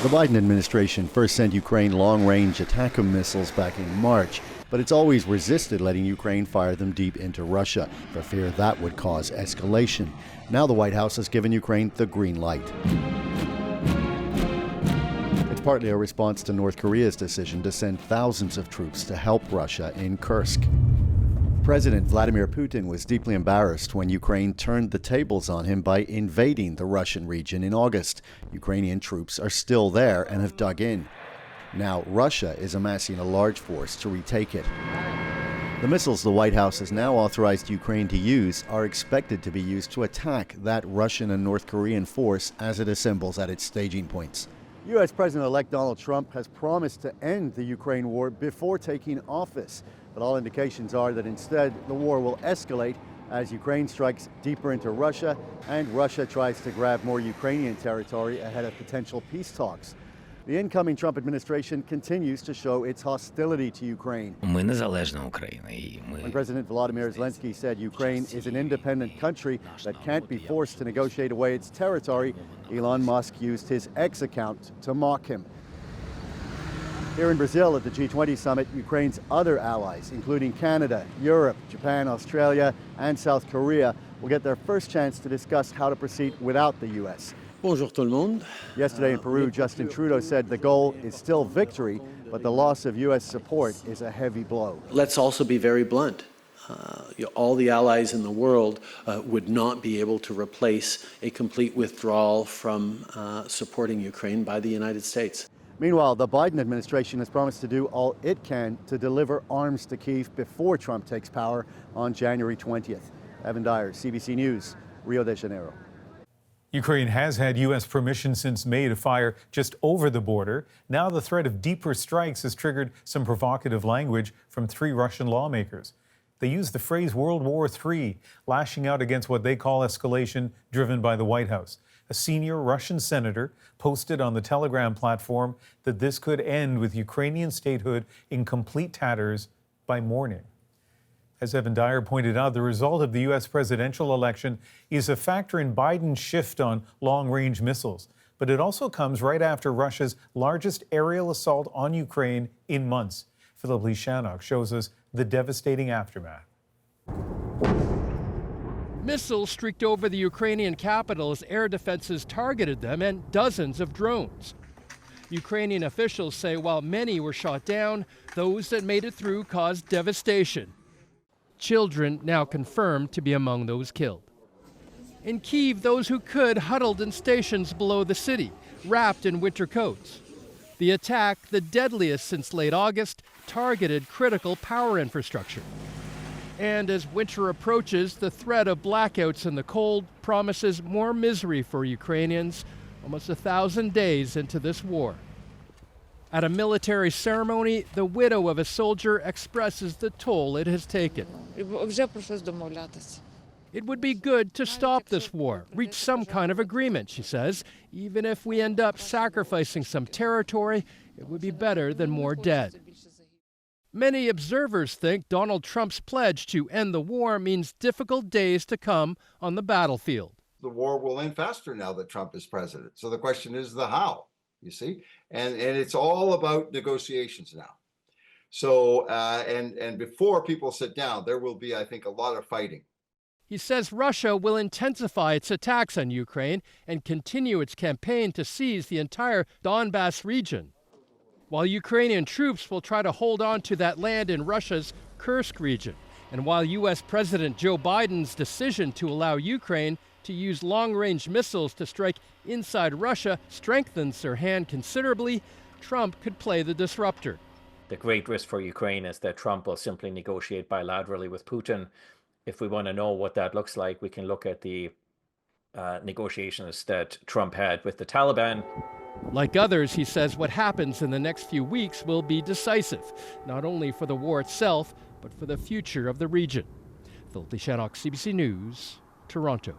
The Biden administration first sent Ukraine long-range attack missiles back in March, but it's always resisted letting Ukraine fire them deep into Russia for fear that would cause escalation. Now the White House has given Ukraine the green light. It's partly a response to North Korea's decision to send thousands of troops to help Russia in Kursk. President Vladimir Putin was deeply embarrassed when Ukraine turned the tables on him by invading the Russian region in August. Ukrainian troops are still there and have dug in. Now Russia is amassing a large force to retake it. The missiles the White House has now authorized Ukraine to use are expected to be used to attack that Russian and North Korean force as it assembles at its staging points. U.S. President-elect Donald Trump has promised to end the Ukraine war before taking office. But all indications are that instead the war will escalate as Ukraine strikes deeper into Russia and Russia tries to grab more Ukrainian territory ahead of potential peace talks. The incoming Trump administration continues to show its hostility to Ukraine. Ми незалежна Україна. When President Volodymyr Zelensky said Ukraine is an independent country that can't be forced to negotiate away its territory, Elon Musk used his X account to mock him. Here in Brazil at the G20 summit, Ukraine's other allies, including Canada, Europe, Japan, Australia, and South Korea, will get their first chance to discuss how to proceed without the U.S. Bonjour tout le monde. Yesterday in Peru, Justin Trudeau said the goal is still victory, but the loss of U.S. support is a heavy blow. Let's also be very blunt. All the allies in the world would not be able to replace a complete withdrawal from supporting Ukraine by the United States. Meanwhile, the Biden administration has promised to do all it can to deliver arms to Kyiv before Trump takes power on January 20th. Evan Dyer, CBC News, Rio de Janeiro. Ukraine has had U.S. permission since May to fire just over the border. Now the threat of deeper strikes has triggered some provocative language from 3 Russian lawmakers. They use the phrase World War III, lashing out against what they call escalation driven by the White House. A senior Russian senator posted on the Telegram platform that this could end with Ukrainian statehood in complete tatters by morning. As Evan Dyer pointed out, the result of the U.S. presidential election is a factor in Biden's shift on long-range missiles. But it also comes right after Russia's largest aerial assault on Ukraine in months. Lee-Shanok shows us the devastating aftermath. Missiles streaked over the Ukrainian capital as air defenses targeted them, and dozens of drones. Ukrainian officials say while many were shot down, those that made it through caused devastation. Children now confirmed to be among those killed. In Kyiv, those who could huddled in stations below the city, wrapped in winter coats. The attack, the deadliest since late August, targeted critical power infrastructure. And as winter approaches, the threat of blackouts in the cold promises more misery for Ukrainians, almost 1,000 days into this war. At a military ceremony, the widow of a soldier expresses the toll it has taken. It would be good to stop this war, reach some kind of agreement, she says. Even if we end up sacrificing some territory, it would be better than more dead. Many observers think Donald Trump's pledge to end the war means difficult days to come on the battlefield. The war will end faster now that Trump is president. So the question is the how, you see? And it's all about negotiations now. So, and before people sit down, there will be, I think, a lot of fighting. He says Russia will intensify its attacks on Ukraine and continue its campaign to seize the entire Donbas region, while Ukrainian troops will try to hold on to that land in Russia's Kursk region. And while U.S. President Joe Biden's decision to allow Ukraine to use long-range missiles to strike inside Russia strengthens their hand considerably, Trump could play the disruptor. The great risk for Ukraine is that Trump will simply negotiate bilaterally with Putin. If we want to know what that looks like, we can look at the negotiations that Trump had with the Taliban. Like others, he says what happens in the next few weeks will be decisive, not only for the war itself, but for the future of the region. Lee-Shanok, CBC News, Toronto.